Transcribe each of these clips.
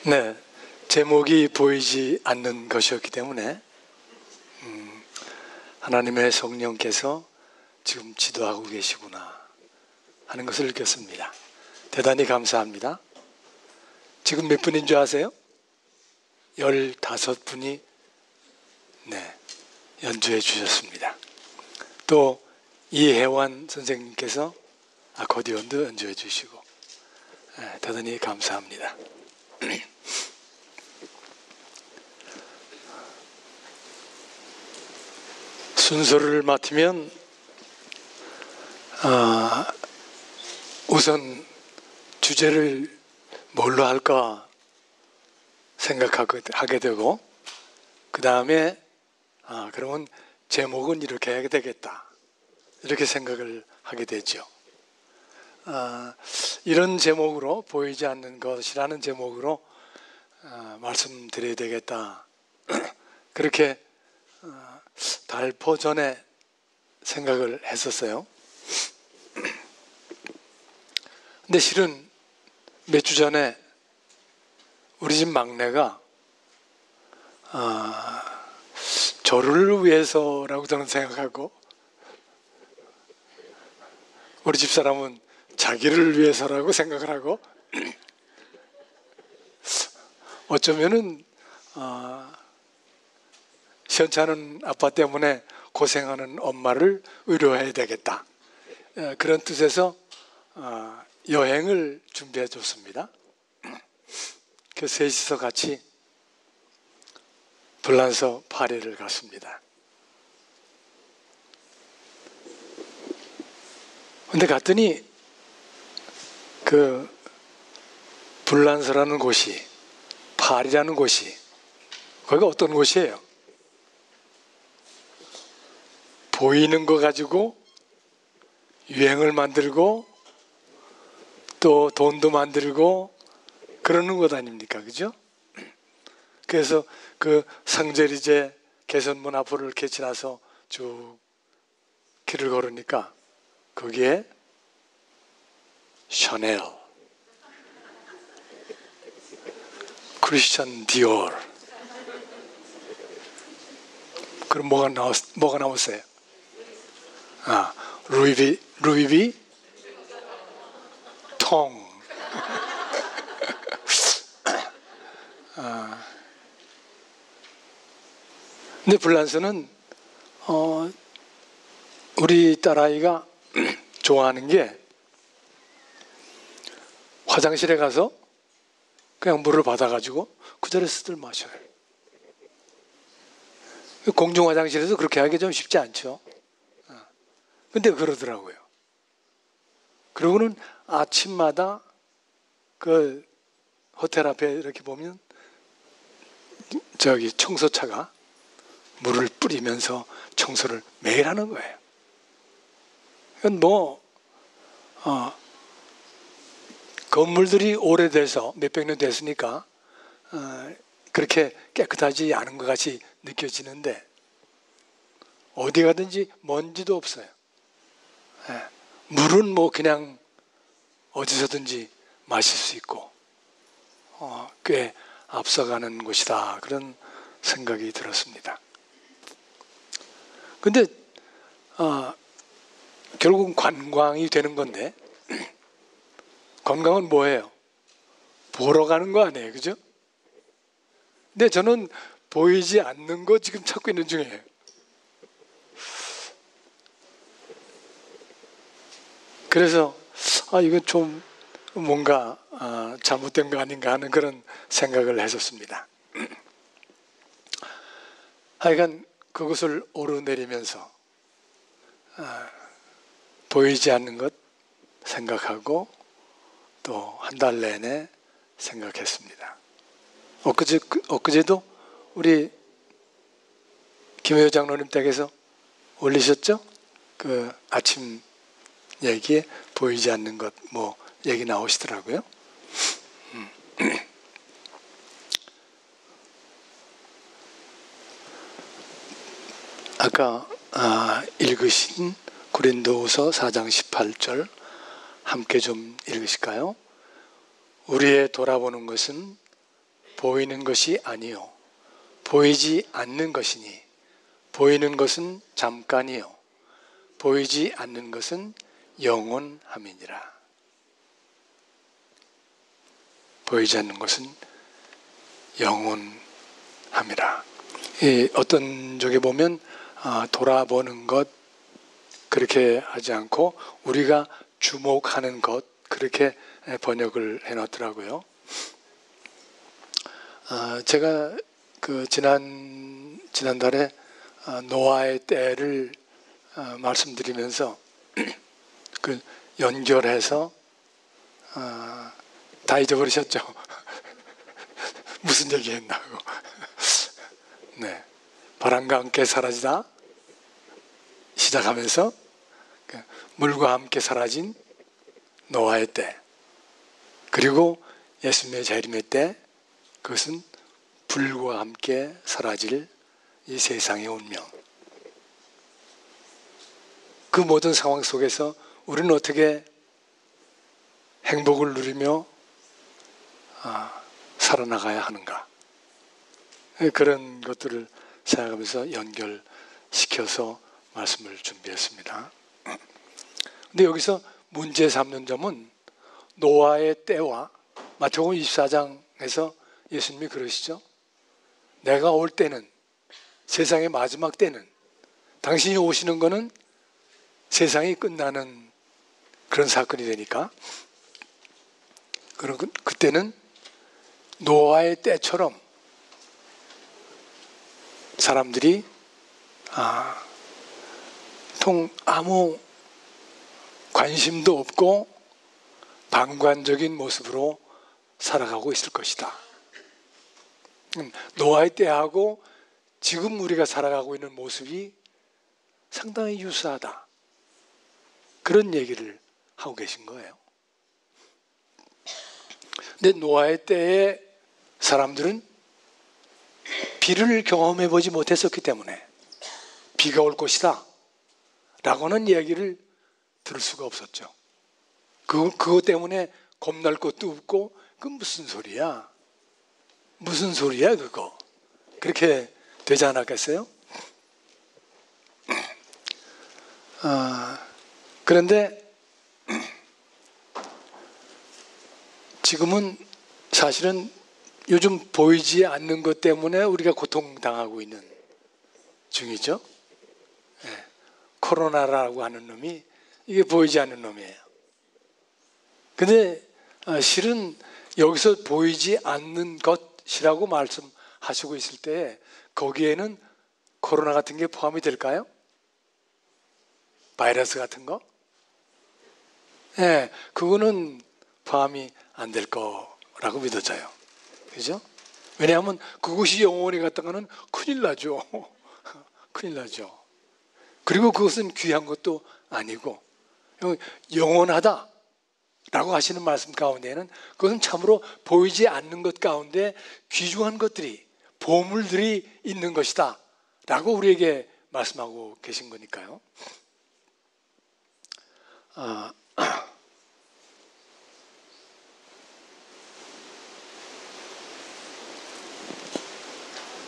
네, 제목이 보이지 않는 것이었기 때문에 하나님의 성령께서 지금 지도하고 계시구나 하는 것을 느꼈습니다. 대단히 감사합니다. 지금 몇 분인 줄 아세요? 15분이 연주해 주셨습니다. 또 이혜원 선생님께서 아코디언도 연주해 주시고 대단히 감사합니다. 순서를 맡으면 우선 주제를 뭘로 할까 생각하게 되고, 그 다음에 그러면 제목은 이렇게 해야 되겠다 이렇게 생각을 하게 되죠. 이런 제목으로, 보이지 않는 것이라는 제목으로 말씀드려야 되겠다 그렇게 달포 전에 생각을 했었어요. 근데 실은 몇 주 전에 우리 집 막내가 저를 위해서라고 저는 생각하고, 우리 집사람은 자기를 위해서라고 생각을 하고, 어쩌면은 시원찮은 아빠 때문에 고생하는 엄마를 위로해야 되겠다, 그런 뜻에서 여행을 준비해 줬습니다. 그 셋이서 같이 불란서 파리를 갔습니다. 근데 갔더니 그 불란서라는 곳이, 파리라는 곳이, 거기가 어떤 곳이에요? 보이는 거 가지고 유행을 만들고 또 돈도 만들고 그러는 것 아닙니까? 그죠? 그래서 그 상제리제 개선문 앞으로 이렇게 지나서 쭉 길을 걸으니까 거기에 샤넬, 크리스찬 디올, 그럼 뭐가 나왔어요? 루이비 통. 근데 불란서는 우리 딸아이가 좋아하는 게, 화장실에 가서 그냥 물을 받아가지고 그 자리에서 들 마셔요. 공중 화장실에서 그렇게 하기 좀 쉽지 않죠. 근데 그러더라고요. 그러고는 아침마다 그 호텔 앞에 이렇게 보면 저기 청소차가 물을 뿌리면서 청소를 매일 하는 거예요. 이건 건물들이 오래돼서 몇백 년 됐으니까 그렇게 깨끗하지 않은 것 같이 느껴지는데, 어디 가든지 먼지도 없어요. 물은 그냥 어디서든지 마실 수 있고 꽤 앞서가는 곳이다, 그런 생각이 들었습니다. 근데 결국은 관광이 되는 건데, 관광은 뭐예요? 보러 가는 거 아니에요, 그죠? 근데 저는 보이지 않는 거 지금 찾고 있는 중이에요. 그래서 이건 좀 뭔가 잘못된 거 아닌가 하는 그런 생각을 했었습니다. 하여간 그것을 오르내리면서 보이지 않는 것 생각하고 또 한 달 내내 생각했습니다. 엊그제도 우리 김혜호 장로님 댁에서 올리셨죠? 그 아침 얘기에 보이지 않는 것 얘기 나오시더라고요. 아까 읽으신 고린도후서 4장 18절 함께 좀 읽으실까요? 우리의 돌아보는 것은 보이는 것이 아니요 보이지 않는 것이니 보이는 것은 잠깐이요 보이지 않는 것은 영원함이니라. 보이지 않는 것은 영원함이라. 어떤 쪽에 보면 돌아보는 것 그렇게 하지 않고 우리가 주목하는 것 그렇게 번역을 해놨더라고요. 제가 지난달에 노아의 때를 말씀드리면서 연결해서 다 잊어버리셨죠? 무슨 얘기 했나고. 네. 바람과 함께 사라지다 시작하면서 물과 함께 사라진 노아의 때 그리고 예수님의 재림의 때 그것은 불과 함께 사라질 이 세상의 운명. 그 모든 상황 속에서 우리는 어떻게 행복을 누리며 살아나가야 하는가. 그런 것들을 생각하면서 연결시켜서 말씀을 준비했습니다. 근데 여기서 문제 삼는 점은 노아의 때와 마태복음 24장에서 예수님이 그러시죠. 내가 올 때는 세상의 마지막 때는 당신이 오시는 것은 세상이 끝나는 그런 사건이 되니까 그때는 노아의 때처럼 사람들이 아무 관심도 없고 방관적인 모습으로 살아가고 있을 것이다. 노아의 때하고 지금 우리가 살아가고 있는 모습이 상당히 유사하다. 그런 얘기를 하고 계신 거예요. 근데 노아의 때의 사람들은 비를 경험해 보지 못했었기 때문에 비가 올 것이다 라고는 이야기를 들을 수가 없었죠. 그것 때문에 겁날 것도 없고 그 무슨 소리야? 무슨 소리야 그거? 그렇게 되지 않았겠어요? 그런데 지금은 사실은 요즘 보이지 않는 것 때문에 우리가 고통당하고 있는 중이죠. 네. 코로나라고 하는 놈이 이게 보이지 않는 놈이에요. 근데 실은 여기서 보이지 않는 것이라고 말씀하시고 있을 때 거기에는 코로나 같은 게 포함이 될까요? 바이러스 같은 거? 네, 그거는 포함이 안 될 거라고 믿어져요. 그죠? 왜냐하면 그것이 영원히 갔다가는 큰일 나죠. 큰일 나죠. 그리고 그것은 귀한 것도 아니고 영원하다 라고 하시는 말씀 가운데에는 그것은 참으로 보이지 않는 것 가운데 귀중한 것들이 보물들이 있는 것이다 라고 우리에게 말씀하고 계신 거니까요.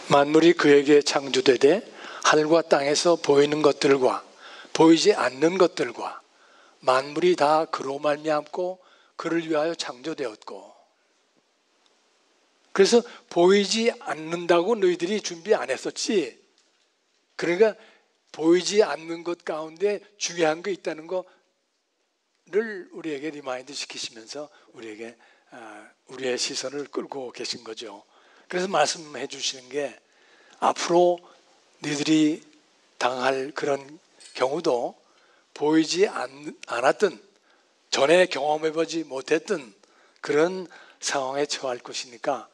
만물이 그에게 창조되되 하늘과 땅에서 보이는 것들과 보이지 않는 것들과 만물이 다 그로 말미암고 그를 위하여 창조되었고. 그래서 보이지 않는다고 너희들이 준비 안 했었지. 그러니까 보이지 않는 것 가운데 중요한 거 있다는 거를 우리에게 리마인드 시키시면서 우리에게 우리의 시선을 끌고 계신 거죠. 그래서 말씀해 주시는 게 앞으로 너희들이 당할 그런 경우도 보이지 않았던 전에 경험해보지 못했던 그런 상황에 처할 것이니까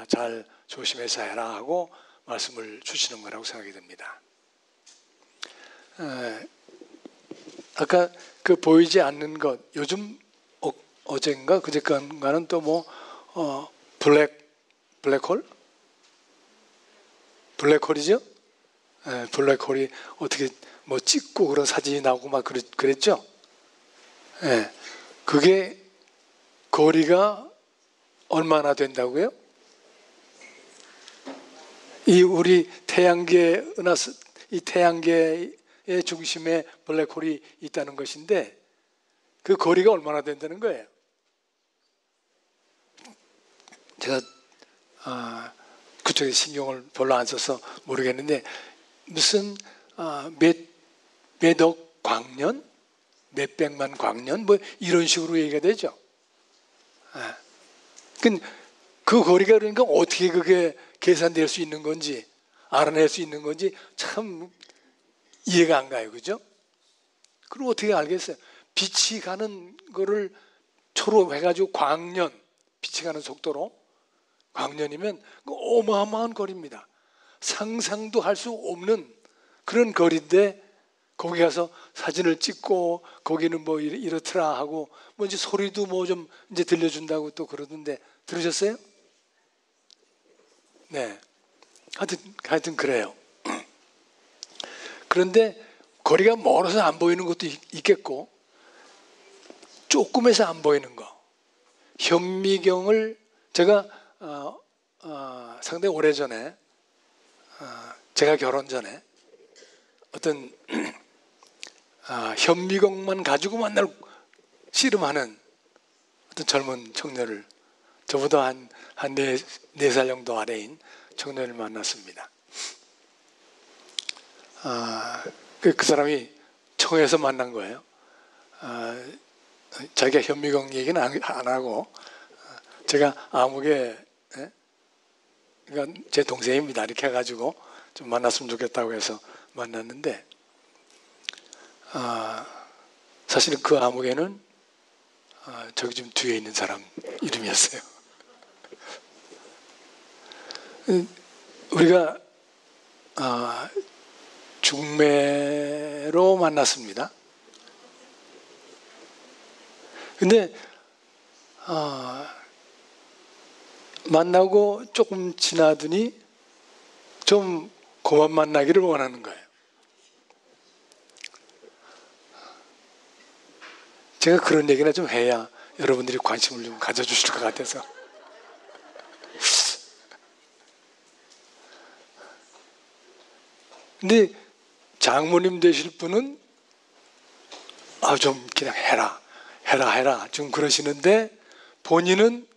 잘 조심해서 해라 하고 말씀을 주시는 거라고 생각이 됩니다. 아까 그 보이지 않는 것 요즘 어젠가 그제간가는 또 뭐 블랙홀? 블랙홀이죠? 블랙홀이 어떻게 뭐 찍고 그런 사진이 나오고 막 그랬죠? 그게 거리가 얼마나 된다고요? 이 우리 태양계의 은하수, 이 태양계의 중심에 블랙홀이 있다는 것인데 그 거리가 얼마나 된다는 거예요. 제가 그쪽에 신경을 별로 안 써서 모르겠는데 무슨 몇억 광년, 몇백만 광년 뭐 이런 식으로 얘기가 되죠. 그 거리가 그러니까 어떻게 그게 계산될 수 있는 건지 알아낼 수 있는 건지 참 이해가 안 가요, 그죠? 그럼 어떻게 알겠어요? 빛이 가는 거를 초로 해가지고 광년, 빛이 가는 속도로 광년이면 어마어마한 거리입니다. 상상도 할 수 없는 그런 거리인데 거기 가서 사진을 찍고 거기는 뭐 이렇더라 하고 뭐 이제 소리도 뭐 좀 이제 들려준다고 또 그러던데 들으셨어요? 네. 하여튼 그래요. 그런데 거리가 멀어서 안 보이는 것도 있겠고 조금해서 안 보이는 거. 현미경을 제가 상당히 오래전에 제가 결혼 전에 어떤 현미경만 가지고 만날 씨름하는 어떤 젊은 청년을 저보다 한 4살 정도 아래인 청년을 만났습니다. 그 사람이 청에서 만난 거예요. 자기가 현미경 얘기는 안 하고 제가 암흑에 그러니까 제 동생입니다. 이렇게 해가지고 좀 만났으면 좋겠다고 해서 만났는데 사실은 그 암흑에는 저기 좀 뒤에 있는 사람 이름이었어요. 우리가 중매로 만났습니다. 근데 만나고 조금 지나더니 좀 그만 만나기를 원하는 거예요. 제가 그런 얘기나 좀 해야 여러분들이 관심을 좀 가져주실 것 같아서. 근데 장모님 되실 분은 좀 그냥 해라 좀 그러시는데 본인은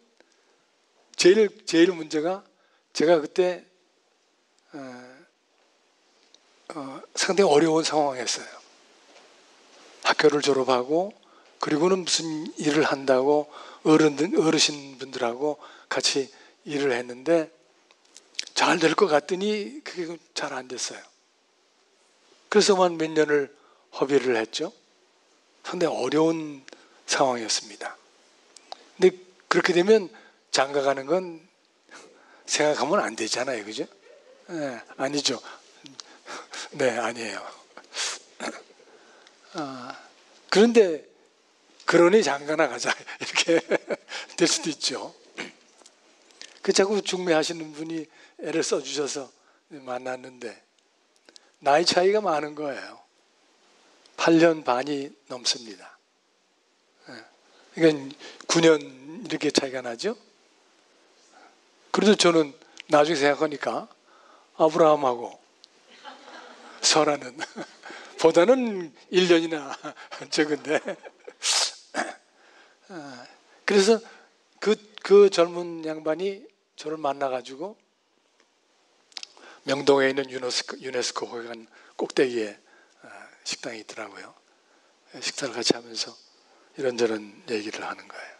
제일 문제가 제가 그때 상당히 어려운 상황이었어요. 학교를 졸업하고 그리고는 무슨 일을 한다고 어르신분들하고 같이 일을 했는데 잘 될 것 같더니 그게 잘 안 됐어요. 그래서만 몇 년을 허비를 했죠. 상당히 어려운 상황이었습니다. 근데 그렇게 되면 장가 가는 건 생각하면 안 되잖아요. 그죠? 네, 아니죠. 네, 아니에요. 그런데 그러니 장가 나가자 이렇게 될 수도 있죠. 그 자꾸 중매하시는 분이 애를 써주셔서 만났는데 나이 차이가 많은 거예요. 8년 반이 넘습니다. 그러니까 9년 이렇게 차이가 나죠. 그래도 저는 나중에 생각하니까 아브라함하고 서라는 보다는 1년이나 적은데 그래서 그 젊은 양반이 저를 만나가지고 명동에 있는 유네스코 회관 꼭대기에 식당이 있더라고요. 식사를 같이 하면서 이런저런 얘기를 하는 거예요.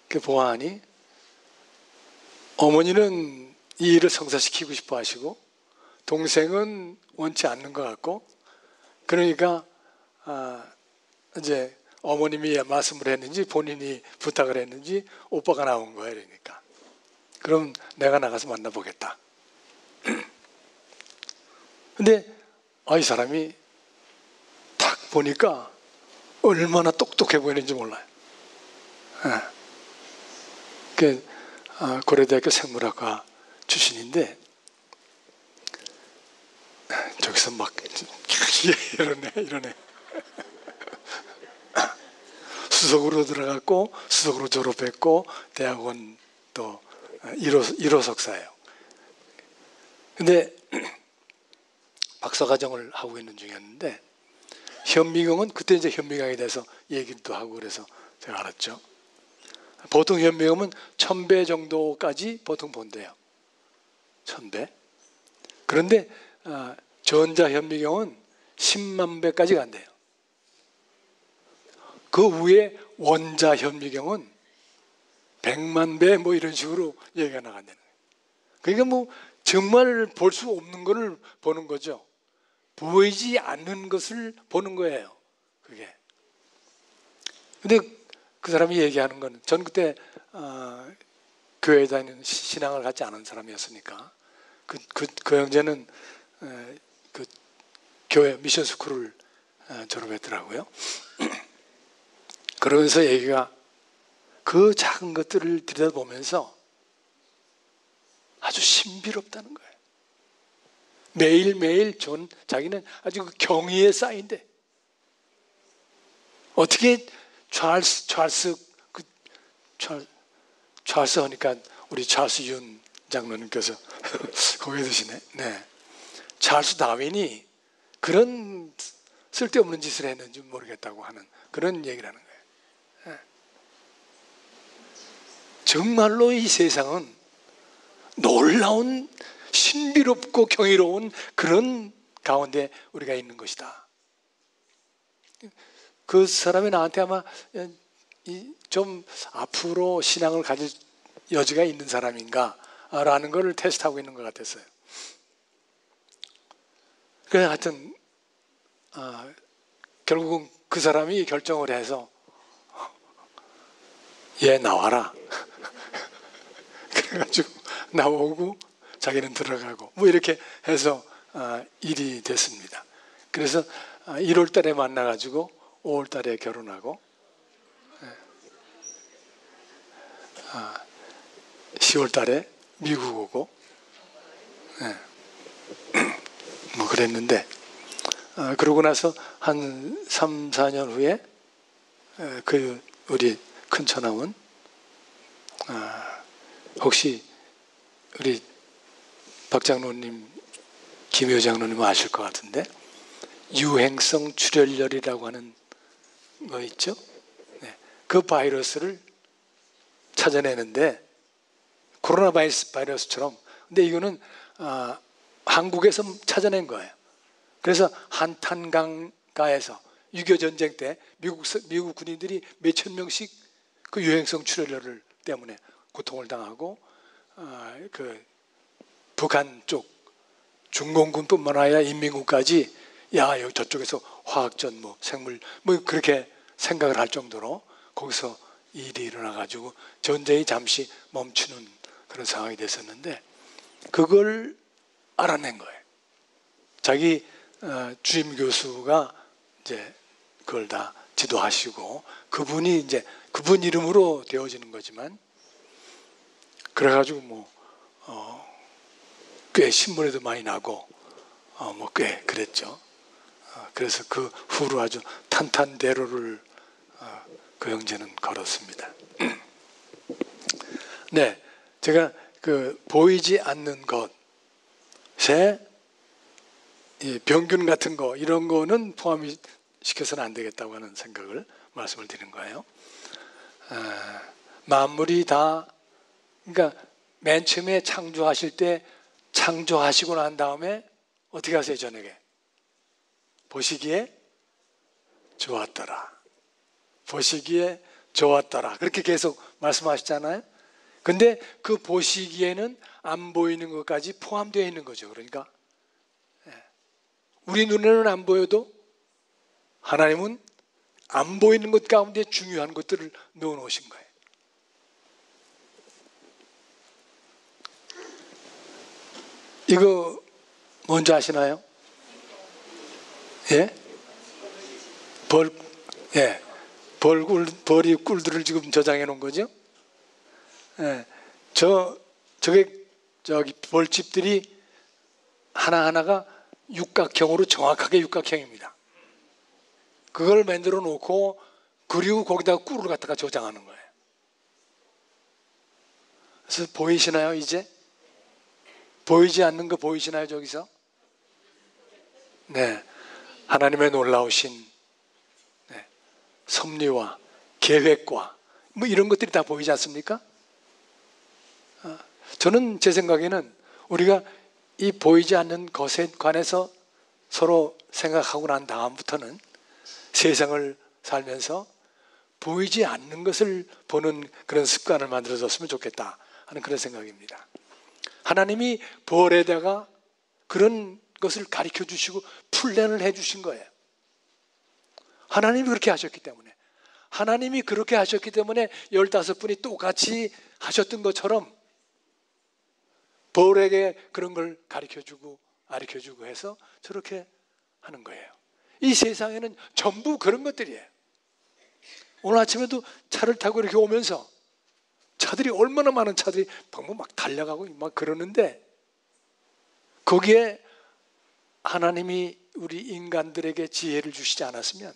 그 보아하니 어머니는 이 일을 성사시키고 싶어 하시고 동생은 원치 않는 것 같고 그러니까 이제 어머님이 말씀을 했는지 본인이 부탁을 했는지 오빠가 나온 거예요. 그러니까 그럼 내가 나가서 만나보겠다. 근데 이 사람이 딱 보니까 얼마나 똑똑해 보이는지 몰라요. 고려대학교 생물학과 출신인데 저기서 막 이러네. 수석으로 들어갔고 수석으로 졸업했고 대학원 또 1호 석사예요. 근데 박사과정을 하고 있는 중이었는데 현미경은 그때 이제 현미경에 대해서 얘기도 하고 그래서 제가 알았죠. 보통 현미경은 1000배 정도까지 보통 본대요. 1000배. 그런데 전자현미경은 10만 배까지 간대요. 그 위에 원자현미경은 100만 배 뭐 이런 식으로 얘기가 나간다는 거예요. 그러니까 뭐 정말 볼 수 없는 것을 보는 거죠. 보이지 않는 것을 보는 거예요. 그게. 근데 그 사람이 얘기하는 건, 전 그때 교회에 다니는 신앙을 갖지 않은 사람이었으니까 그 형제는 그 교회 미션 스쿨을 졸업했더라고요. 그러면서 얘기가 그 작은 것들을 들여다보면서 아주 신비롭다는 거예요. 매일매일 자기는 아주 그 경의에 쌓인대. 어떻게 찰스 하니까 우리 찰스 윤 장로님께서 거기 드시네. 네. 찰스 다윈이 그런 쓸데없는 짓을 했는지 모르겠다고 하는 그런 얘기를 하는 거예요. 네. 정말로 이 세상은 놀라운 신비롭고 경이로운 그런 가운데 우리가 있는 것이다. 그 사람이 나한테 아마 좀 앞으로 신앙을 가질 여지가 있는 사람인가 라는 걸 테스트하고 있는 것 같았어요. 그래서 하여튼 결국은 그 사람이 결정을 해서 얘 나와라. 그래가지고 나오고 자기는 들어가고 뭐 이렇게 해서 일이 됐습니다. 그래서 1월 달에 만나가지고 5월 달에 결혼하고 10월 달에 미국 오고 뭐 그랬는데 그러고 나서 한 3, 4년 후에 그 우리 큰 처남은 혹시 우리 박 장로님, 김효 장로님 아실 것 같은데 유행성 출혈열이라고 하는 거 있죠? 네. 그 바이러스를 찾아내는데 코로나 바이러스처럼 근데 이거는 한국에서 찾아낸 거예요. 그래서 한탄강가에서 6.25 전쟁 때 미국 군인들이 몇천 명씩 그 유행성 출혈열 때문에 고통을 당하고 그 북한 쪽 중공군뿐만 아니라 인민군까지 야 여기 저쪽에서 화학전 뭐 생물 뭐 그렇게 생각을 할 정도로 거기서 일이 일어나가지고 전쟁이 잠시 멈추는 그런 상황이 됐었는데 그걸 알아낸 거예요. 자기 주임 교수가 이제 그걸 다 지도하시고 그분이 이제 그분 이름으로 되어지는 거지만 그래가지고 뭐 꽤 신문에도 많이 나고 뭐 꽤 그랬죠. 그래서 그 후로 아주 탄탄대로를 그 형제는 걸었습니다. 네, 제가 그 보이지 않는 것에 병균 같은 거 이런 거는 포함이 시켜서는 안 되겠다고 하는 생각을 말씀을 드린 거예요. 만물이 다 그러니까 맨 처음에 창조하실 때 창조하시고 난 다음에 어떻게 하세요? 저녁에 보시기에 좋았더라. 보시기에 좋았더라. 그렇게 계속 말씀하시잖아요. 근데 그 보시기에는 안 보이는 것까지 포함되어 있는 거죠. 그러니까 우리 눈에는 안 보여도 하나님은 안 보이는 것 가운데 중요한 것들을 넣어 놓으신 거예요. 이거 뭔지 아시나요? 예? 벌이 꿀들을 지금 저장해 놓은 거죠? 예. 저기 벌집들이 하나하나가 육각형으로 정확하게 육각형입니다. 그걸 만들어 놓고 그리고 거기다가 꿀을 갖다가 저장하는 거예요. 그래서 보이시나요, 이제? 보이지 않는 거 보이시나요, 저기서? 네. 하나님의 놀라우신 섭리와 계획과 뭐 이런 것들이 다 보이지 않습니까? 저는 제 생각에는 우리가 이 보이지 않는 것에 관해서 서로 생각하고 난 다음부터는 세상을 살면서 보이지 않는 것을 보는 그런 습관을 만들어줬으면 좋겠다 하는 그런 생각입니다. 하나님이 벌에다가 그런 것을 가르쳐 주시고 플랜을 해 주신 거예요. 하나님이 그렇게 하셨기 때문에, 하나님이 그렇게 하셨기 때문에 15분이 똑같이 하셨던 것처럼 벌에게 그런 걸 가르쳐주고 해서 저렇게 하는 거예요. 이 세상에는 전부 그런 것들이에요. 오늘 아침에도 차를 타고 이렇게 오면서 차들이 얼마나 많은 차들이 막 달려가고 막 그러는데, 거기에 하나님이 우리 인간들에게 지혜를 주시지 않았으면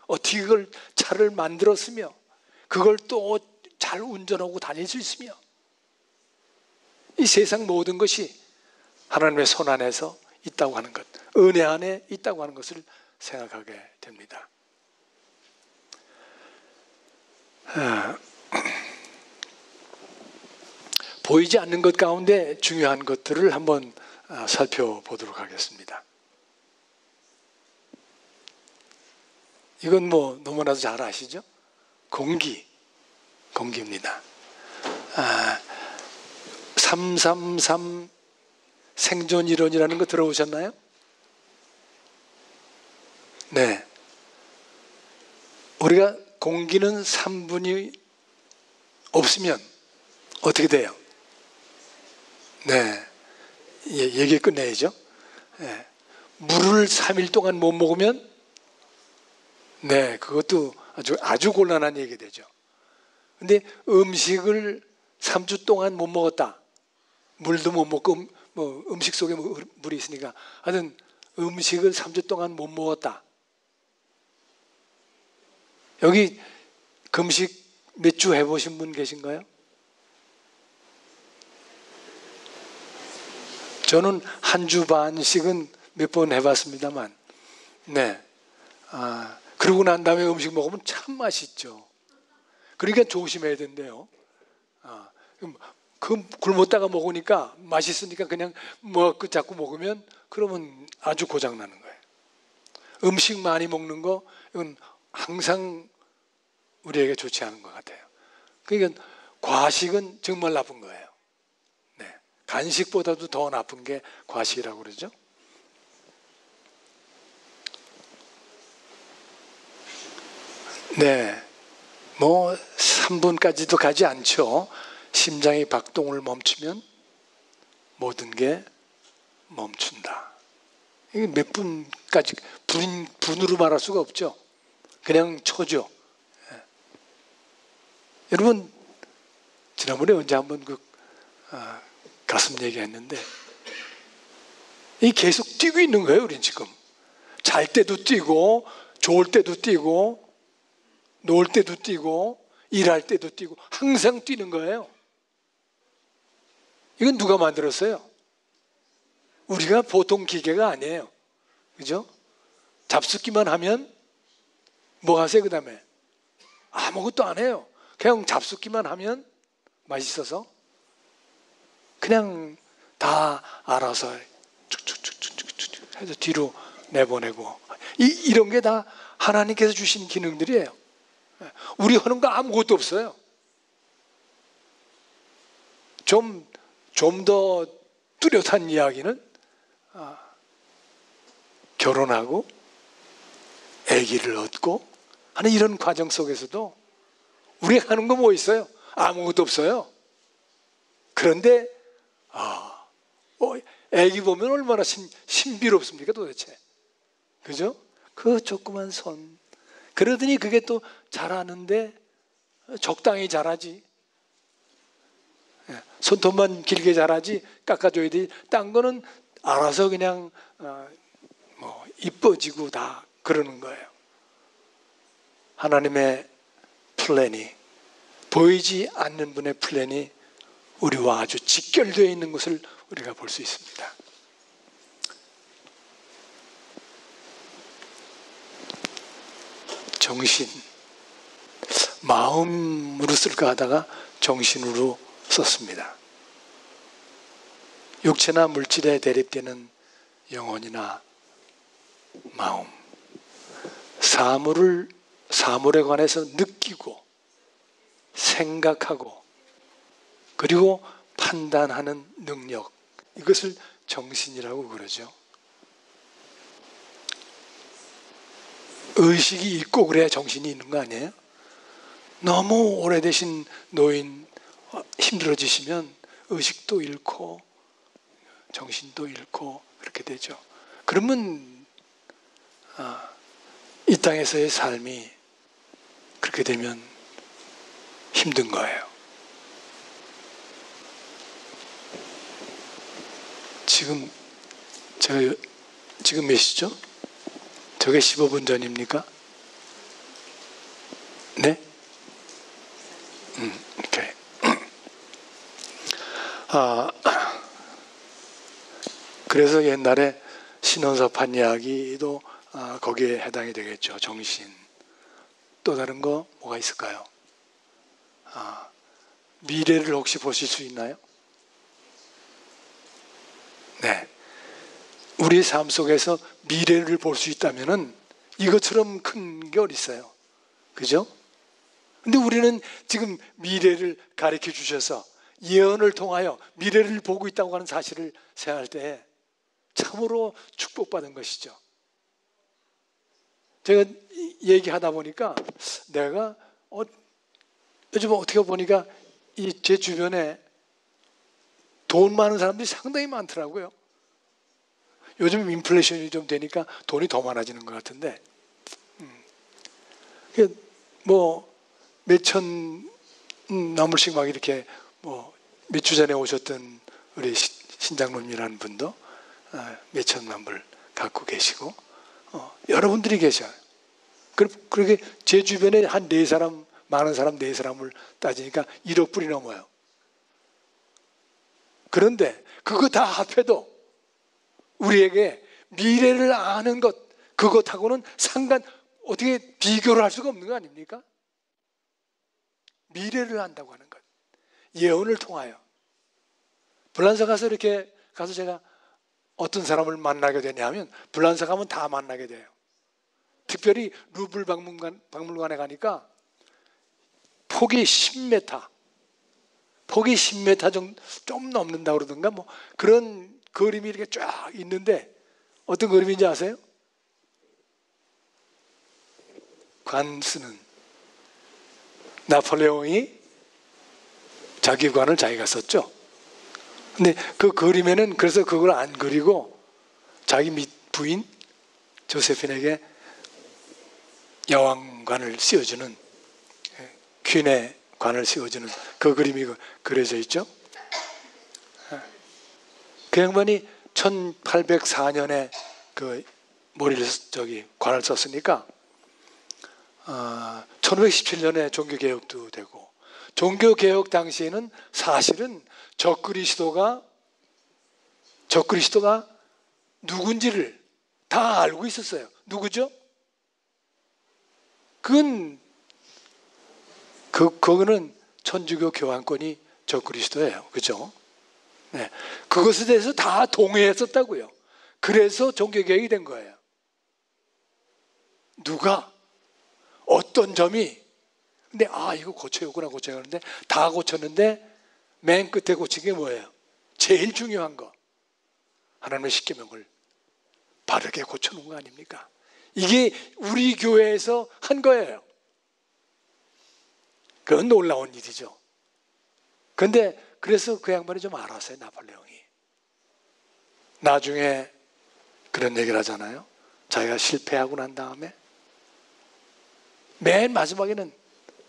어떻게 그걸 차를 만들었으며 그걸 또 잘 운전하고 다닐 수 있으며, 이 세상 모든 것이 하나님의 손 안에서 있다고 하는 것, 은혜 안에 있다고 하는 것을 생각하게 됩니다. 보이지 않는 것 가운데 중요한 것들을 한번 살펴보도록 하겠습니다. 이건 뭐 너무나도 잘 아시죠? 공기입니다. 333 생존 이론이라는 거 들어보셨나요? 네. 우리가 공기는 3분이 없으면 어떻게 돼요? 네. 얘기 끝내야죠. 네. 물을 3일 동안 못 먹으면, 네, 그것도 아주 곤란한 얘기 되죠. 근데 음식을 3주 동안 못 먹었다. 물도 못 먹고 뭐 음식 속에 물이 있으니까 하여튼 음식을 3주 동안 못 먹었다. 여기 금식 몇 주 해보신 분 계신가요? 저는 1주 반씩은 몇 번 해봤습니다만, 네. 그러고 난 다음에 음식 먹으면 참 맛있죠. 그러니까 조심해야 된대요. 그 굶었다가 먹으니까 맛있으니까 그냥 자꾸 먹으면 그러면 아주 고장 나는 거예요. 음식 많이 먹는 거, 이건 항상 우리에게 좋지 않은 것 같아요. 그러니까 과식은 정말 나쁜 거예요. 네. 간식보다도 더 나쁜 게 과식이라고 그러죠. 네. 뭐 3분까지도 가지 않죠. 심장이 박동을 멈추면 모든 게 멈춘다. 이게 몇 분까지 분으로 말할 수가 없죠. 그냥 초죠. 여러분, 지난번에 언제 한번 가슴 얘기했는데, 이 계속 뛰고 있는 거예요. 우린 지금 잘 때도 뛰고, 좋을 때도 뛰고, 놀 때도 뛰고, 일할 때도 뛰고, 항상 뛰는 거예요. 이건 누가 만들었어요? 우리가 보통 기계가 아니에요. 그죠? 잡숫기만 하면 뭐 하세요? 그 다음에 아무것도 안 해요. 그냥 잡숫기만 하면 맛있어서 그냥 다 알아서 쭉쭉쭉쭉쭉 해서 뒤로 내보내고, 이런 게 다 하나님께서 주신 기능들이에요. 우리 하는 거 아무것도 없어요. 좀 더 뚜렷한 이야기는 결혼하고 아기를 얻고 하는 이런 과정 속에서도 우리가 하는 거 뭐 있어요? 아무것도 없어요. 그런데 아기 보면 얼마나 신비롭습니까 도대체. 그죠? 그 조그만 손. 그러더니 그게 또 자라는데 적당히 자라지. 손톱만 길게 자라지 깎아줘야 돼. 딴 거는 알아서 그냥 이뻐지고 다 그러는 거예요. 하나님의 플랜이, 보이지 않는 분의 플랜이 우리와 아주 직결되어 있는 것을 우리가 볼 수 있습니다. 정신, 마음으로 쓸까 하다가 정신으로 썼습니다. 육체나 물질에 대립되는 영혼이나 마음, 사물에 관해서 느끼고 생각하고 그리고 판단하는 능력, 이것을 정신이라고 그러죠. 의식이 있고 그래야 정신이 있는 거 아니에요? 너무 오래되신 노인 힘들어지시면 의식도 잃고 정신도 잃고 그렇게 되죠. 그러면 이 땅에서의 삶이 그렇게 되면 힘든 거예요. 지금 몇 시죠? 저게 15분 전입니까? 네? 오케이. 그래서 옛날에 신원섭한 이야기도 거기에 해당이 되겠죠. 정신. 또 다른 거 뭐가 있을까요? 미래를 혹시 보실 수 있나요? 네. 우리의 삶 속에서 미래를 볼 수 있다면은 이것처럼 큰 게 어디 있어요? 그죠? 근데 우리는 지금 미래를 가르쳐 주셔서 예언을 통하여 미래를 보고 있다고 하는 사실을 생각할 때 참으로 축복받은 것이죠. 제가 얘기하다 보니까 내가 요즘 어떻게 보니까 제 주변에 돈 많은 사람들이 상당히 많더라고요. 요즘 인플레이션이 좀 되니까 돈이 더 많아지는 것 같은데 뭐 몇천 나물씩 막 이렇게 뭐 몇 주 전에 오셨던 우리 신장로님이라는 분도 몇천만 불 갖고 계시고 여러분들이 계셔요. 그렇게 제 주변에 한 네 사람, 많은 사람 네 사람을 따지니까 1억 불이 넘어요. 그런데 그거 다 합해도 우리에게 미래를 아는 것, 그것하고는 어떻게 비교를 할 수가 없는 거 아닙니까? 미래를 안다고 하는 것, 예언을 통하여. 불란서 가서 제가 어떤 사람을 만나게 되냐면, 불란서 가면 다 만나게 돼요. 특별히 루블 박물관에 가니까 폭이 10m 정도 좀 넘는다고 그러던가 뭐 그런 그림이 이렇게 쫙 있는데 어떤 그림인지 아세요? 관 쓰는 나폴레옹이 자기 관을 자기가 썼죠. 근데 그 그림에는 그래서 그걸 안 그리고 자기 부인 조세핀에게 여왕관을 씌워주는, 퀸의 관을 씌워주는 그 그림이 그려져 있죠. 그 양반이 1804년에 그 관을 썼으니까 1517년에 종교개혁도 되고, 종교개혁 당시에는 사실은 적그리스도가 누군지를 다 알고 있었어요. 누구죠? 그거는 천주교 교황권이 적그리스도예요. 그죠? 네. 그것에 대해서 다 동의했었다고요. 그래서 종교개혁이 된 거예요. 누가 어떤 점이 근데 이거 고쳐야구나 고쳐야 하는데 다 고쳤는데 맨 끝에 고친 게 뭐예요? 제일 중요한 거, 하나님의 십계명을 바르게 고쳐놓은 거 아닙니까? 이게 우리 교회에서 한 거예요. 그건 놀라운 일이죠. 그런데 그래서 그 양반이 좀 알았어요. 나폴레옹이 나중에 그런 얘기를 하잖아요. 자기가 실패하고 난 다음에 맨 마지막에는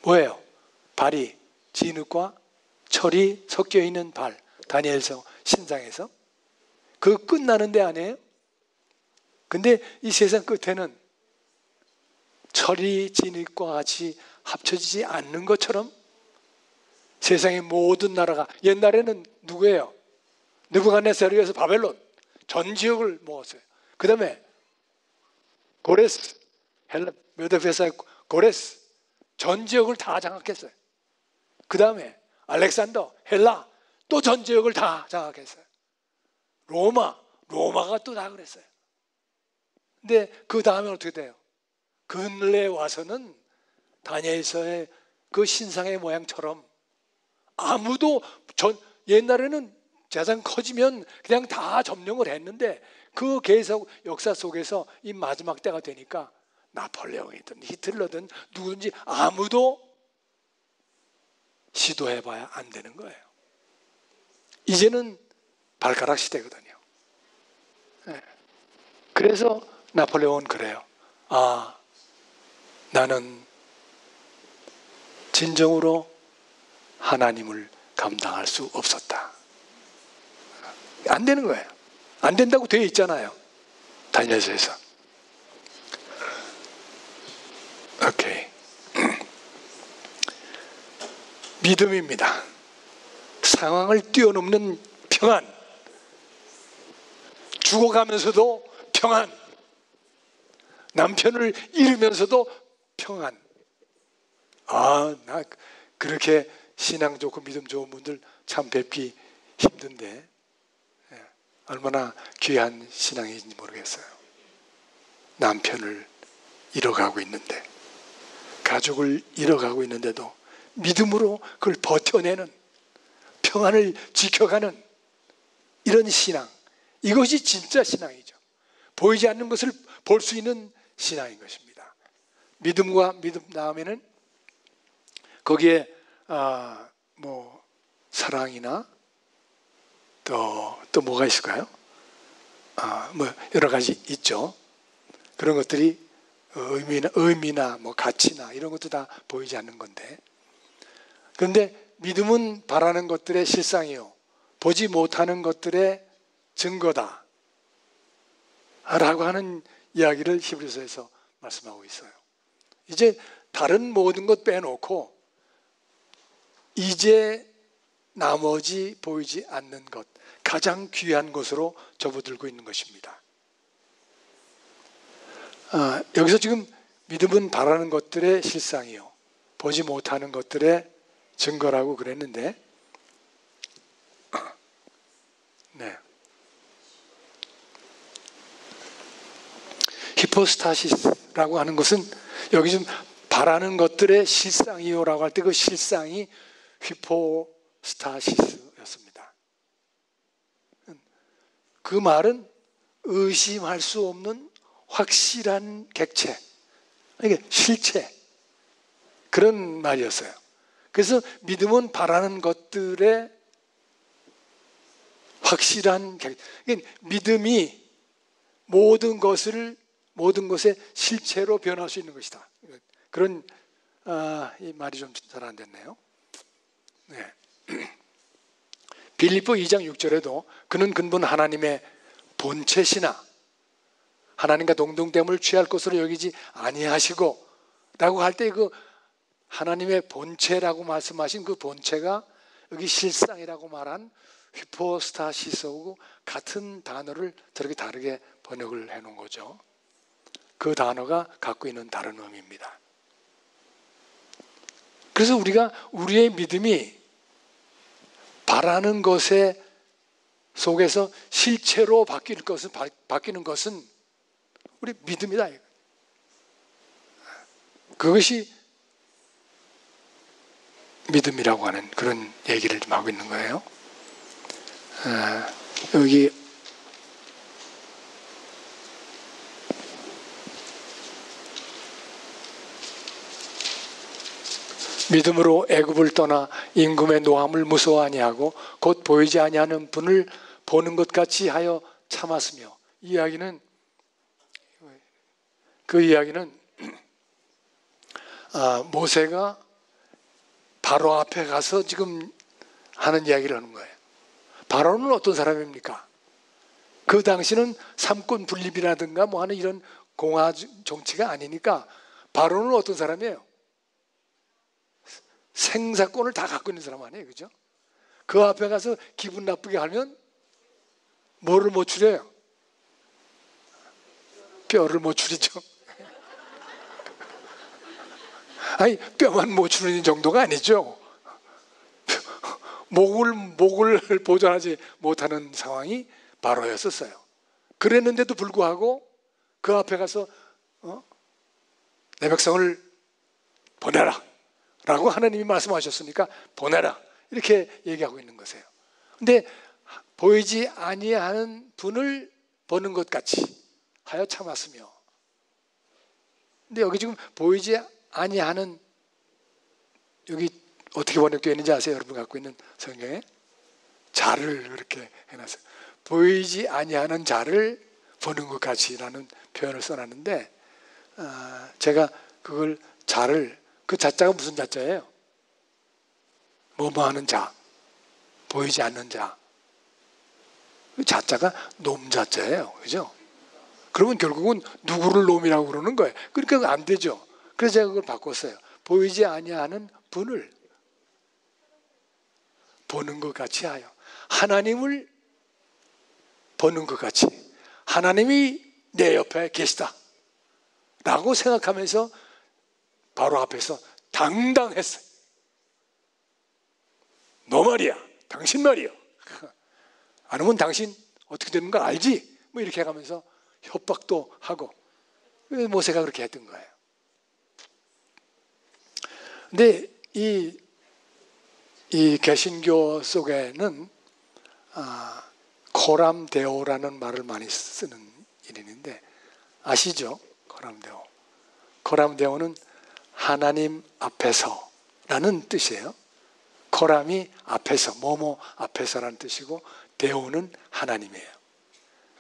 뭐예요? 발이 진흙과 철이 섞여 있는 발, 다니엘서 신상에서 그거 끝나는 데 아니에요? 근데 이 세상 끝에는 철이 진흙과 같이 합쳐지지 않는 것처럼 세상의 모든 나라가 옛날에는 누구예요? 느부갓네살에 의해서 바벨론 전 지역을 먹었어요. 그 다음에 고레스, 헬라 메도페사의 고레스 전 지역을 다 장악했어요. 그 다음에 알렉산더, 헬라 또 전 지역을 다 장악했어요. 로마가 또 다 그랬어요. 근데 그 다음에 어떻게 돼요? 근래에 와서는 다니엘서의 그 신상의 모양처럼 아무도 옛날에는 재산 커지면 그냥 다 점령을 했는데 그 계속 역사 속에서 이 마지막 때가 되니까 나폴레옹이든 히틀러든 누구든지 아무도 시도해봐야 안 되는 거예요. 이제는 발가락 시대거든요. 그래서 나폴레옹은 그래요. 나는 진정으로 하나님을 감당할 수 없었다. 안 되는 거예요. 안 된다고 되어 있잖아요. 다니엘서에서. 오케이. 믿음입니다. 상황을 뛰어넘는 평안. 죽어가면서도 평안. 남편을 잃으면서도 평안. 나 그렇게 신앙 좋고 믿음 좋은 분들 참 뵙기 힘든데 얼마나 귀한 신앙인지 모르겠어요. 남편을 잃어가고 있는데, 가족을 잃어가고 있는데도 믿음으로 그걸 버텨내는, 평안을 지켜가는 이런 신앙, 이것이 진짜 신앙이죠. 보이지 않는 것을 볼 수 있는 신앙인 것입니다. 믿음과 믿음 다음에는 거기에 사랑이나 또 뭐가 있을까요? 여러 가지 있죠. 그런 것들이 의미나 가치나 이런 것도 다 보이지 않는 건데, 그런데 믿음은 바라는 것들의 실상이요 보지 못하는 것들의 증거다 라고 하는 이야기를 히브리서에서 말씀하고 있어요. 이제 다른 모든 것 빼놓고 이제 나머지 보이지 않는 것, 가장 귀한 것으로 접어들고 있는 것입니다. 여기서 지금 믿음은 바라는 것들의 실상이요 보지 못하는 것들의 증거라고 그랬는데, 히포스타시스라고 하는 것은 여기 좀 바라는 것들의 실상이요라고 할 때 그 실상이 히포스타시스였습니다. 그 말은 의심할 수 없는 확실한 객체, 이게 실체, 그런 말이었어요. 그래서 믿음은 바라는 것들의 확실한 객체, 믿음이 모든 것의 실체로 변할 수 있는 것이다. 그런 이 말이 좀 잘 안 됐네요. 빌립보 2장 6절에도 그는 근본 하나님의 본체시나 하나님과 동등됨을 취할 것으로 여기지 아니하시고 라고 할 때 그 하나님의 본체라고 말씀하신 그 본체가 여기 실상이라고 말한 휘포스타시스하고 같은 단어를 저렇게 다르게 번역을 해놓은 거죠. 그 단어가 갖고 있는 다른 의미입니다. 그래서 우리의 믿음이 바라는 것에 속에서 실체로 바뀌는 것은 우리 믿음이다. 그것이 믿음이라고 하는 그런 얘기를 좀 하고 있는 거예요. 여기 믿음으로 애굽을 떠나 임금의 노함을 무서워 아니하고 곧 보이지 아니하는 분을 보는 것 같이 하여 참았으며, 그 이야기는 모세가 바로 앞에 가서 지금 하는 이야기를 하는 거예요. 바로는 어떤 사람입니까? 그 당시는 삼권 분립이라든가 뭐 하는 이런 공화 정치가 아니니까 바로는 어떤 사람이에요? 생사권을 다 갖고 있는 사람 아니에요, 그죠? 그 앞에 가서 기분 나쁘게 하면 뭐를 못 추려요? 뼈를 못 추리죠. 아니, 뼈만 못 추리는 정도가 아니죠. 목을 보존하지 못하는 상황이 바로였었어요. 그랬는데도 불구하고 그 앞에 가서 내 백성을 보내라 라고 하나님이 말씀하셨으니까 보내라 이렇게 얘기하고 있는 것이에요. 근데 보이지 아니하는 분을 보는 것 같이 하여 참았으며, 근데 여기 지금 보이지 아니하는, 여기 어떻게 번역되어 있는지 아세요? 여러분 갖고 있는 성경에 자를 그렇게 해놨어요. 보이지 아니하는 자를 보는 것 같이라는 표현을 써놨는데, 제가 그걸 자를, 그 자자가 무슨 자자예요? 뭐뭐 하는 자, 보이지 않는 자. 그 자자가 놈자자예요, 그죠? 그러면 결국은 누구를 놈이라고 그러는 거예요. 그러니까 안 되죠. 그래서 제가 그걸 바꿨어요. 보이지 아니하는 분을 보는 것 같이 하여, 하나님을 보는 것 같이, 하나님이 내 옆에 계시다 라고 생각하면서 바로 앞에서 당당했어요. 너 말이야, 당신 말이야, 안 오면 당신 어떻게 되는 거 알지? 뭐 이렇게 해가면서 협박도 하고, 모세가 그렇게 했던 거예요. 근데 이 개신교 속에는 코람데오라는 말을 많이 쓰는 일인데 아시죠? 코람데오. 코람데오는 하나님 앞에서라는 뜻이에요. 코람이 앞에서, 뭐뭐 앞에서라는 뜻이고, 데오는 하나님이에요.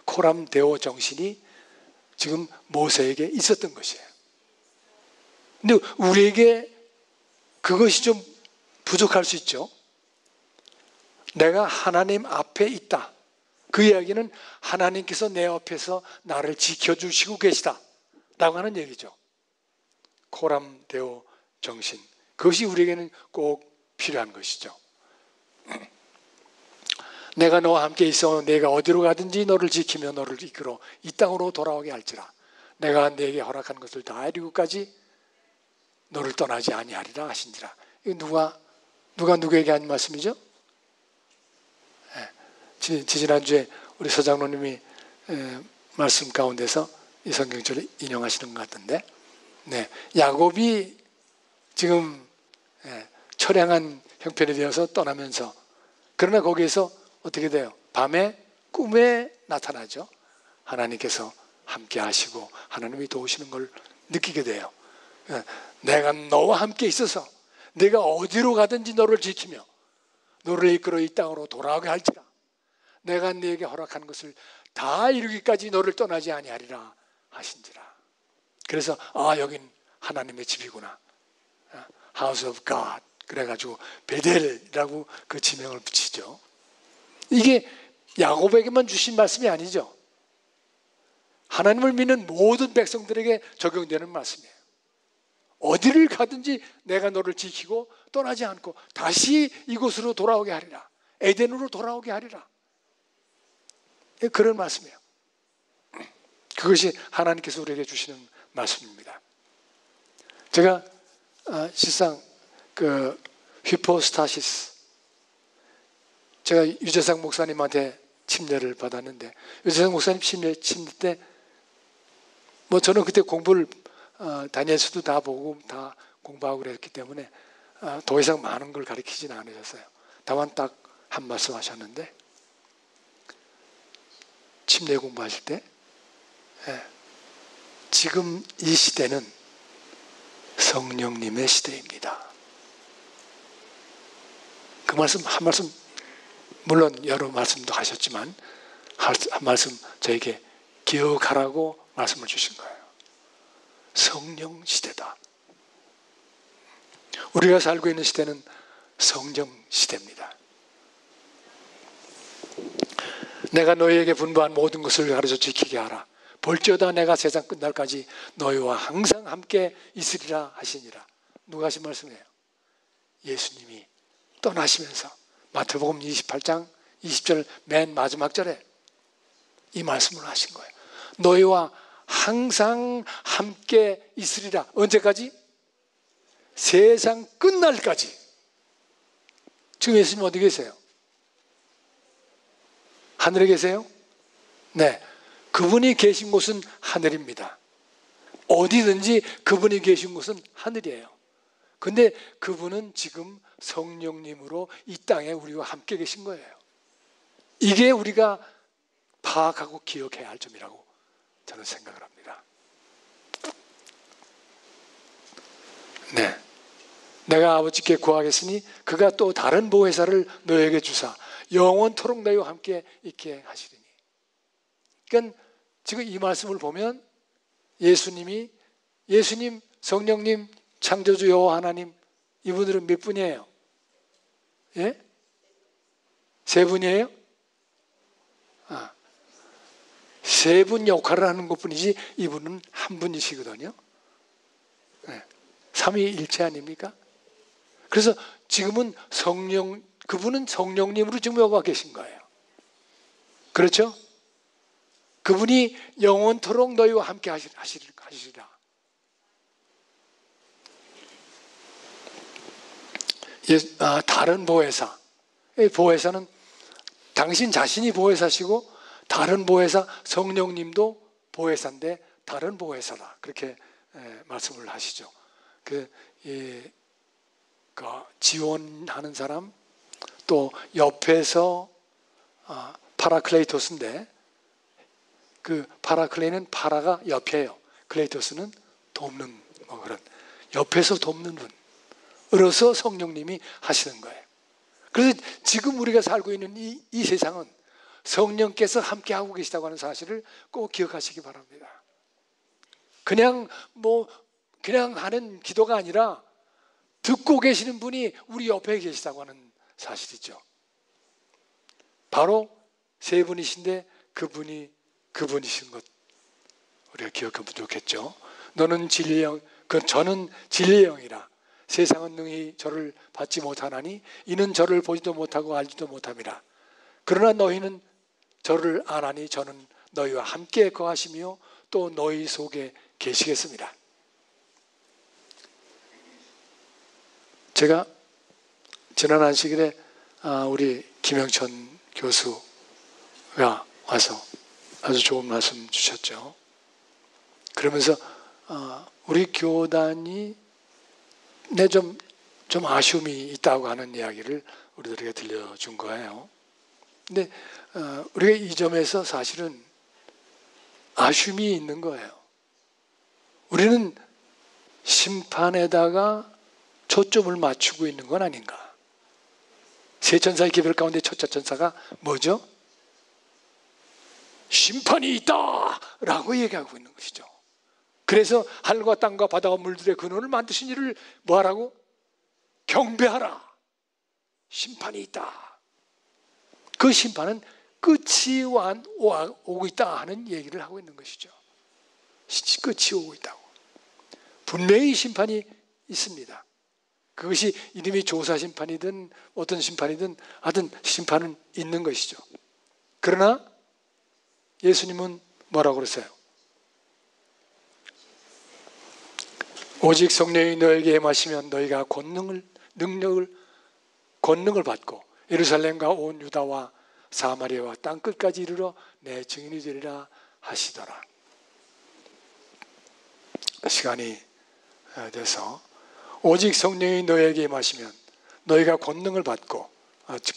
코람데오 정신이 지금 모세에게 있었던 것이에요. 근데 우리에게 그것이 좀 부족할 수 있죠. 내가 하나님 앞에 있다. 그 이야기는 하나님께서 내 옆에서 나를 지켜주시고 계시다 라고 하는 얘기죠. 코람데오 정신, 그것이 우리에게는 꼭 필요한 것이죠. 내가 너와 함께 있어 내가 어디로 가든지 너를 지키며 너를 이끌어 이 땅으로 돌아오게 할지라. 내가 네게 허락한 것을 다 이루고까지 너를 떠나지 아니하리라 하신지라. 이거 누가 누구에게 한 말씀이죠? 지난주에 우리 서장로님이 말씀 가운데서 이 성경절을 인용하시는 것 같은데, 야곱이 지금 처량한 형편이 되어서 떠나면서, 그러나 거기에서 어떻게 돼요? 밤에 꿈에 나타나죠. 하나님께서 함께 하시고 하나님이 도우시는 걸 느끼게 돼요. 내가 너와 함께 있어서 내가 어디로 가든지 너를 지키며 너를 이끌어 이 땅으로 돌아오게 할지라. 내가 네게 허락한 것을 다 이루기까지 너를 떠나지 아니하리라 하신지라. 그래서 여긴 하나님의 집이구나, House of God, 그래가지고 베델이라고 그 지명을 붙이죠. 이게 야곱에게만 주신 말씀이 아니죠. 하나님을 믿는 모든 백성들에게 적용되는 말씀이에요. 어디를 가든지 내가 너를 지키고 떠나지 않고 다시 이곳으로 돌아오게 하리라. 에덴으로 돌아오게 하리라. 그런 말씀이에요. 그것이 하나님께서 우리에게 주시는 말씀입니다. 제가 실상 그 휘포스타시스, 제가 유재상 목사님한테 침례를 받았는데, 유재상 목사님 침례 때 뭐 저는 그때 공부를 다니엘서도 다 보고 다 공부하고 그랬기 때문에 더 이상 많은 걸 가르치지는 않으셨어요. 다만 딱 한 말씀 하셨는데, 침례 공부하실 때 지금 이 시대는 성령님의 시대입니다. 그 말씀 한 말씀, 물론 여러 말씀도 하셨지만 한 말씀 저에게 기억하라고 말씀을 주신 거예요. 성령 시대다. 우리가 살고 있는 시대는 성령 시대입니다. 내가 너희에게 분부한 모든 것을 가르쳐 지키게 하라. 볼지어다 내가 세상 끝날까지 너희와 항상 함께 있으리라 하시니라. 누가 하신 말씀이에요? 예수님이 떠나시면서 마태복음 28장 20절 맨 마지막 절에 이 말씀을 하신 거예요. 너희와 항상 함께 있으리라. 언제까지? 세상 끝날까지. 지금 예수님 어디 계세요? 하늘에 계세요? 네. 그분이 계신 곳은 하늘입니다. 어디든지 그분이 계신 곳은 하늘이에요. 근데 그분은 지금 성령님으로 이 땅에 우리와 함께 계신 거예요. 이게 우리가 파악하고 기억해야 할 점이라고 저는 생각을 합니다. 네. 내가 아버지께 구하겠으니 그가 또 다른 보혜사를 너에게 주사 영원토록 너희와 함께 있게 하시리니. 그러니까 지금 이 말씀을 보면 예수님, 성령님, 창조주 여호와 하나님, 이분들은 몇 분이에요? 예? 세 분이에요? 세 분 역할을 하는 것뿐이지 이분은 한 분이시거든요. 네. 삼위일체 아닙니까? 그래서 지금은 그분은 성령님으로 지금 여기 와 계신 거예요. 그렇죠? 그분이 영원토록 너희와 함께 하시리라. 다른 보혜사. 보혜사는 당신 자신이 보혜사시고 다른 보혜사, 성령님도 보혜사인데 다른 보혜사다. 그렇게 말씀을 하시죠. 지원하는 사람, 또 옆에서 파라클레이토스인데 그 파라클레이는 파라가 옆이에요. 클레이토스는 돕는 그런 옆에서 돕는 분으로서 성령님이 하시는 거예요. 그래서 지금 우리가 살고 있는 이 세상은 성령께서 함께하고 계시다고 하는 사실을 꼭 기억하시기 바랍니다. 그냥 하는 기도가 아니라 듣고 계시는 분이 우리 옆에 계시다고 하는 사실이죠. 바로 세 분이신데 그분이신 것 우리가 기억하면 좋겠죠. 저는 진리의 영이라 세상은 능히 저를 받지 못하나니 이는 저를 보지도 못하고 알지도 못함이라. 그러나 너희는 저를 아나니 저는 너희와 함께 거하시며 또 너희 속에 계시겠습니다. 제가 지난 안식일에 우리 김영천 교수가 와서 아주 좋은 말씀 주셨죠. 그러면서 우리 교단이 좀 아쉬움이 있다고 하는 이야기를 우리들에게 들려준 거예요. 근데 우리가 이 점에서 사실은 아쉬움이 있는 거예요. 우리는 심판에다가 초점을 맞추고 있는 건 아닌가. 세 천사의 계별 가운데 첫째 천사가 뭐죠? 심판이 있다! 라고 얘기하고 있는 것이죠. 그래서 하늘과 땅과 바다와 물들의 근원을 만드신 이를 뭐하라고? 경배하라. 심판이 있다. 그 심판은 끝이 오고 있다 하는 얘기를 하고 있는 것이죠. 끝이 오고 있다고. 분명히 심판이 있습니다. 그것이 이름이 조사 심판이든 어떤 심판이든 하여튼 심판은 있는 것이죠. 그러나 예수님은 뭐라고 그러세요? 오직 성령이 너에게 임하시면 너희가 권능을 받고 예루살렘과 온 유다와 사마리아와 땅 끝까지 이르러 내 증인이 되리라 하시더라. 시간이 돼서 오직 성령이 너에게 임하시면 너희가 권능을 받고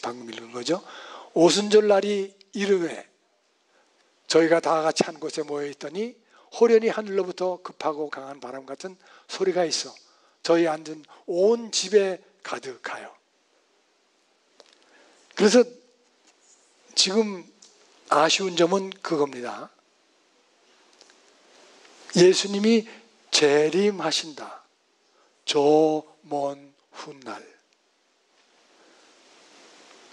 방금 읽은 거죠. 오순절 날이 이르매 저희가 다 같이 한 곳에 모여 있더니 호련히 하늘로부터 급하고 강한 바람 같은 소리가 있어 저희 앉은 온 집에 가득하여. 그래서 지금 아쉬운 점은 그겁니다. 예수님이 재림하신다. 저 먼 훗날.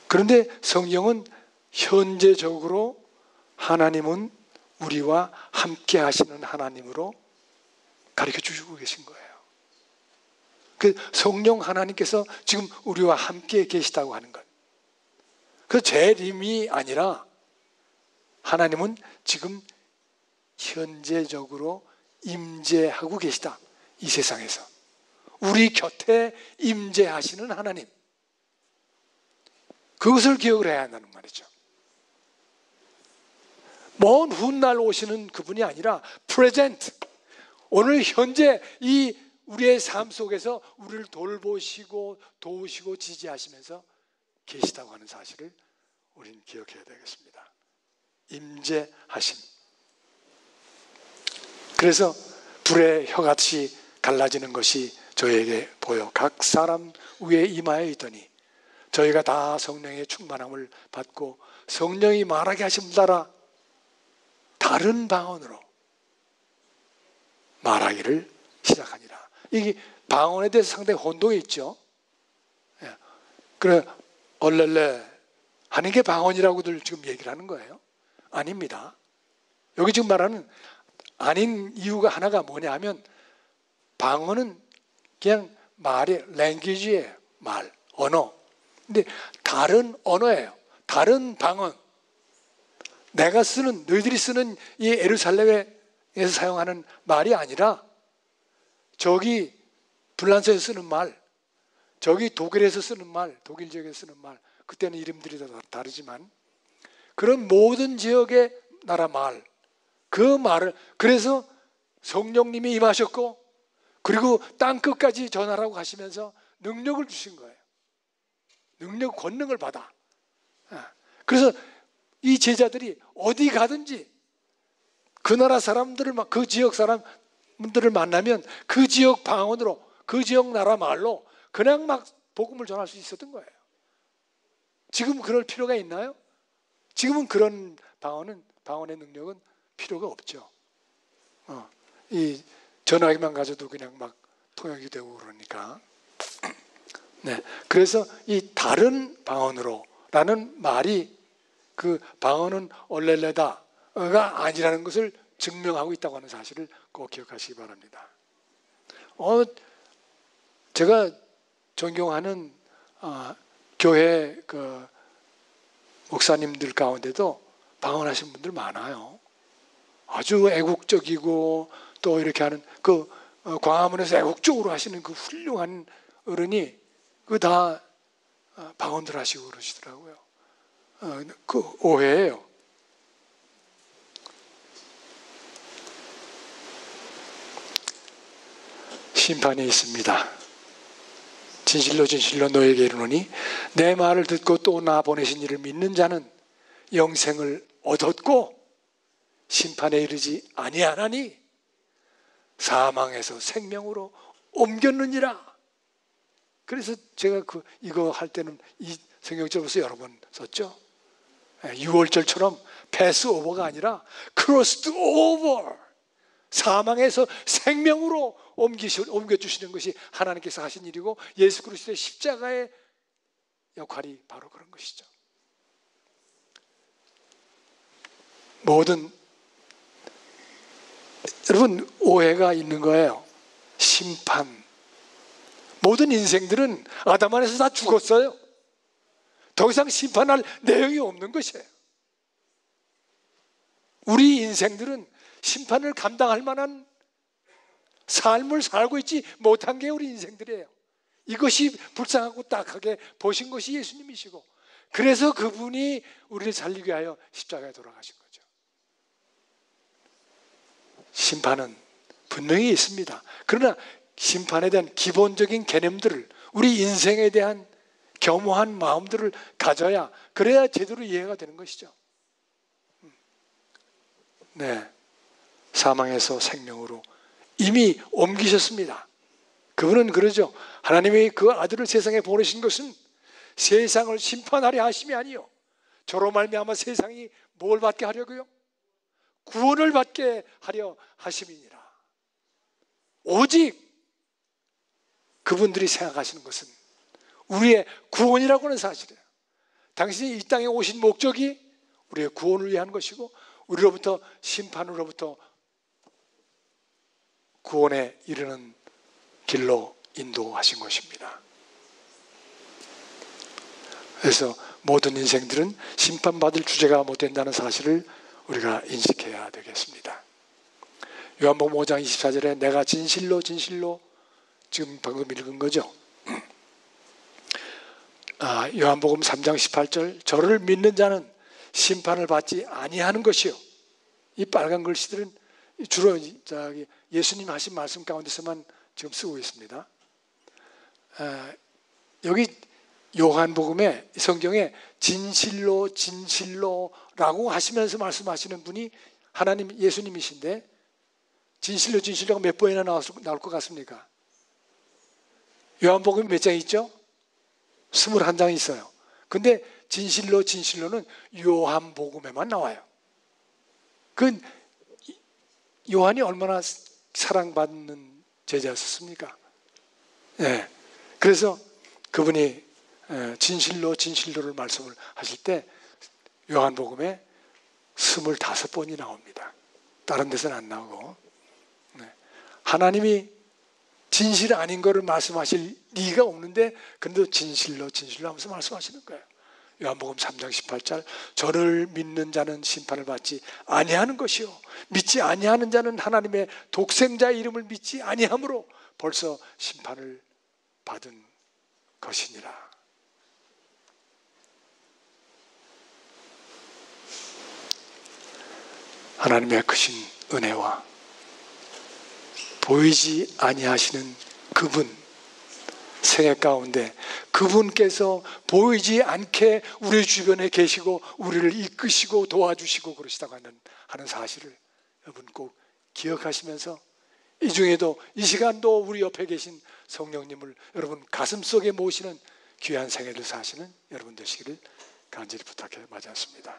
그런데 성경은 현재적으로 하나님은 우리와 함께 하시는 하나님으로 가르쳐 주시고 계신 거예요. 그 성령 하나님께서 지금 우리와 함께 계시다고 하는 것. 그 재림이 아니라 하나님은 지금 현재적으로 임재하고 계시다. 이 세상에서 우리 곁에 임재하시는 하나님, 그것을 기억을 해야 한다는 말이죠. 먼 훗날 오시는 그분이 아니라 프레젠트, 오늘 현재 이 우리의 삶 속에서 우리를 돌보시고 도우시고 지지하시면서 계시다고 하는 사실을 우리는 기억해야 되겠습니다. 임재하심. 그래서 불의 혀같이 갈라지는 것이 저에게 보여 각 사람 위에 임하여 있더니 저희가 다 성령의 충만함을 받고 성령이 말하게 하심을 따라 다른 방언으로 말하기를 시작하니라. 이게 방언에 대해서 상당히 혼동이 있죠. 그래 얼렐레 하는 게 방언이라고들 지금 얘기를 하는 거예요. 아닙니다. 여기 지금 말하는 아닌 이유가 하나가 뭐냐 하면 방언은 그냥 말의 랭귀지예요. 말, 언어. 근데 다른 언어예요. 다른 방언. 내가 쓰는, 너희들이 쓰는 이 예루살렘에서 사용하는 말이 아니라 저기 불란서에서 쓰는 말, 저기 독일에서 쓰는 말, 독일 지역에서 쓰는 말, 그때는 이름들이 다 다르지만 그런 모든 지역의 나라 말, 그 말을, 그래서 성령님이 임하셨고 그리고 땅 끝까지 전하라고 하시면서 능력을 주신 거예요. 능력, 권능을 받아. 그래서 이 제자들이 어디 가든지 그 나라 사람들을, 그 지역 사람들을 만나면 그 지역 방언으로, 그 지역 나라 말로 그냥 막 복음을 전할 수 있었던 거예요. 지금 그럴 필요가 있나요? 지금은 그런 방언의 능력은 필요가 없죠. 이 전화기만 가져도 그냥 막 통역이 되고 그러니까. 네, 그래서 이 다른 방언으로라는 말이 그 방언은 얼렐레다가 아니라는 것을 증명하고 있다고 하는 사실을 꼭 기억하시기 바랍니다. 제가 존경하는 교회 그 목사님들 가운데도 방언하신 분들 많아요. 아주 애국적이고 또 이렇게 하는 그 광화문에서 애국적으로 하시는 그 훌륭한 어른이 그 다 방언들 하시고 그러시더라고요. 그 오해예요. 심판이 있습니다. 진실로 진실로 너에게 이르노니 내 말을 듣고 또 나 보내신 이를 믿는 자는 영생을 얻었고 심판에 이르지 아니하나니 사망에서 생명으로 옮겼느니라. 그래서 제가 이거 할 때는 이 성경절 벌써 여러 번 썼죠. 6월절처럼 패스오버가 아니라 크로스드 오버, 사망에서 생명으로 옮겨주시는 것이 하나님께서 하신 일이고 예수 그리스도의 십자가의 역할이 바로 그런 것이죠. 여러분 오해가 있는 거예요. 심판. 모든 인생들은 아담 안에서 다 죽었어요. 더 이상 심판할 내용이 없는 것이에요. 우리 인생들은 심판을 감당할 만한 삶을 살고 있지 못한 게 우리 인생들이에요. 이것이 불쌍하고 딱하게 보신 것이 예수님이시고 그래서 그분이 우리를 살리기 위하여 십자가에 돌아가신 거죠. 심판은 분명히 있습니다. 그러나 심판에 대한 기본적인 개념들을, 우리 인생에 대한 겸허한 마음들을 가져야, 그래야 제대로 이해가 되는 것이죠. 네, 사망에서 생명으로 이미 옮기셨습니다. 그분은 그러죠. 하나님이 그 아들을 세상에 보내신 것은 세상을 심판하려 하심이 아니요 저로 말미암아 세상이 뭘 받게 하려고요? 구원을 받게 하려 하심이니라. 오직 그분들이 생각하시는 것은 우리의 구원이라고 하는 사실이에요. 당신이 이 땅에 오신 목적이 우리의 구원을 위한 것이고 우리로부터 심판으로부터 구원에 이르는 길로 인도하신 것입니다. 그래서 모든 인생들은 심판받을 주제가 못 된다는 사실을 우리가 인식해야 되겠습니다. 요한복음 5장 24절에 내가 진실로 진실로, 지금 방금 읽은 거죠. 요한복음 3장 18절 저를 믿는 자는 심판을 받지 아니하는 것이요. 이 빨간 글씨들은 주로 예수님 하신 말씀 가운데서만 지금 쓰고 있습니다. 여기 요한복음에, 성경에 진실로 진실로라고 하시면서 말씀하시는 분이 하나님, 예수님이신데 진실로 진실로가 몇 번이나 나올 것 같습니까? 요한복음이 몇 장 있죠? 21장 있어요. 근데 진실로 진실로는 요한복음에만 나와요. 그 요한이 얼마나 사랑받는 제자였습니까? 네. 그래서 그분이 진실로 진실로를 말씀을 하실 때 요한복음에 25번이 나옵니다. 다른 데서는 안 나오고. 네. 하나님이 진실 아닌 거를 말씀하실 리가 없는데 근데 진실로 진실로 하면서 말씀하시는 거예요. 요한복음 3장 18절 저를 믿는 자는 심판을 받지 아니하는 것이요 믿지 아니하는 자는 하나님의 독생자의 이름을 믿지 아니함으로 벌써 심판을 받은 것이니라. 하나님의 크신 은혜와 보이지 아니하시는 그분, 생애 가운데 그분께서 보이지 않게 우리 주변에 계시고 우리를 이끄시고 도와주시고 그러시다고 하는 사실을 여러분 꼭 기억하시면서 이 중에도 이 시간도 우리 옆에 계신 성령님을 여러분 가슴속에 모시는 귀한 생애를 사시는 여러분 되시기를 간절히 부탁해 마치 않습니다.